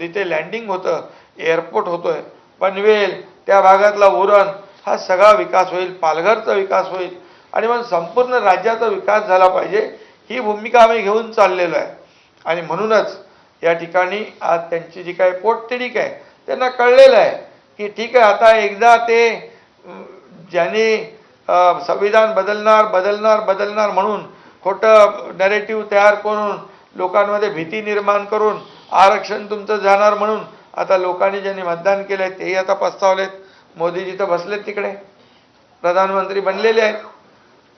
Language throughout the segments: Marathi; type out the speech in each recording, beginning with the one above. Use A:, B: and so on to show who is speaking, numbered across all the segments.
A: तिथे लँडिंग होतं, एअरपोर्ट होतोय, पनवेल त्या भागातला उरण हा सगळा विकास होईल, पालघरचा विकास होईल आणि मग संपूर्ण राज्याचा विकास झाला पाहिजे, ही भूमिका आम्ही घेऊन चाललेलो आहे. आणि म्हणूनच या ठिकाणी आज त्यांची जी काही पोटतिडीक आहे त्यांना कळलेलं आहे की ठीक आहे, आता एकदा ते ज्यांनी संविधान बदलणार म्हणून खोटं नॅरेटिव्ह तयार करून लोकांमध्ये भीती निर्माण करून आरक्षण तुमचं जाणार म्हणून आता लोकांनी ज्यांनी मतदान केलंय तेही आता पस्तावलेत. मोदीजी तर बसलेत तिकडे, प्रधानमंत्री बनलेले आहेत.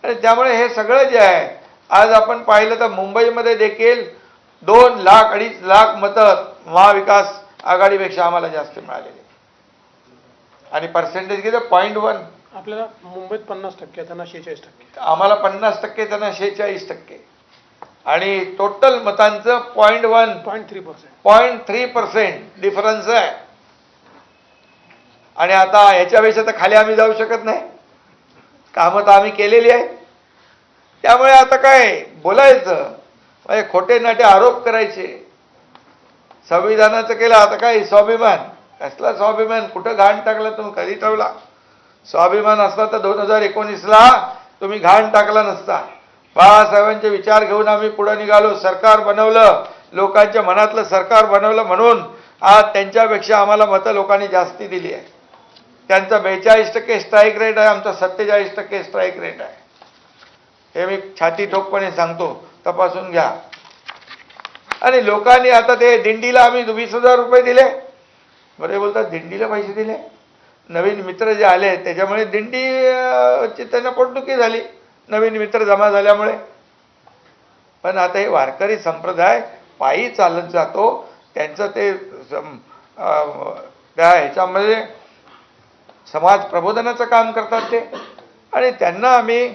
A: आणि त्यामुळे हे सगळं जे आहे, आज आपण पाहिलं तर मुंबईमध्ये देखील 2 लाख 2.5 लाख मतं महाविकास आघाडीपेक्षा आम्हाला जास्त मिळालेले आणि पर्सेंटेज किती 0.1.
B: आपल्याला मुंबईत 50%, त्यांना 46%.
A: आम्हाला 50%, त्यांना 46%. आणि टोटल मतांचं 0.3% डिफरन्स आहे. आणि आता ह्याच्यापेक्षा तर खाली आम्ही जाऊ शकत नाही, कामं तर आम्ही केलेली आहेत. त्यामुळे आता काय बोलायचं, म्हणजे खोटे नाटे आरोप करायचे. संविधानाचं केलं, आता काय स्वाभिमान, कसला स्वाभिमान, कुठं घाण टाकला तुम्ही, कधी ठेवला? स्वाभिमान असला तर 2019ला तुम्ही घाण टाकला नसता. बाळासाहेबांचे विचार घेऊन आम्ही पुढे निघालो, सरकार बनवलं, लोकांच्या मनातलं सरकार बनवलं, म्हणून आज त्यांच्यापेक्षा आम्हाला मतं लोकांनी जास्ती दिली आहे. त्यांचा 42% स्ट्राईक रेट आहे, आमचा 47% स्ट्राईक रेट आहे. हे मी छाती ठोकपणे सांगतो, तपासून घ्या. आणि लोकांनी आता ते दिंडीला आम्ही 20,000 रुपये दिले. बरे बोलतात दिंडीला पैसे दिले, नवीन मित्र जे आले त्याच्यामुळे दिंडीची त्यांना पोटदुखी झाली, नवीन मित्र जमा झाल्यामुळे. पण आता हे वारकरी संप्रदाय पायी चालत जातो, त्यांचं ते त्या ह्याच्यामध्ये समाज प्रबोधनाचं काम करतात ते. आणि त्यांना आम्ही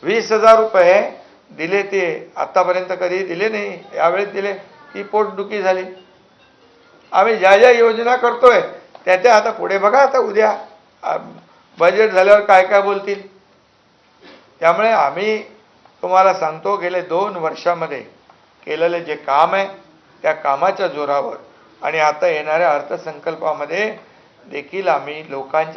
A: 20,000 रुपये दिले. ते आतापर्यंत कधी दिले नाही, यावेळेस दिले. ती पोटदुखी झाली. आम्ही ज्या ज्या योजना करतोय त्या आता पुढे बघा, आता उद्या बजेट झाल्यावर काय काय बोलतील. त्यामुळे आम्ही तुम्हाला सांगतो, गेले 2 वर्षामध्ये केलेले जे काम आहे त्या कामाच्या जोरावर आणि आता येणाऱ्या अर्थसंकल्पामध्ये देखील आम्ही लोकांच्या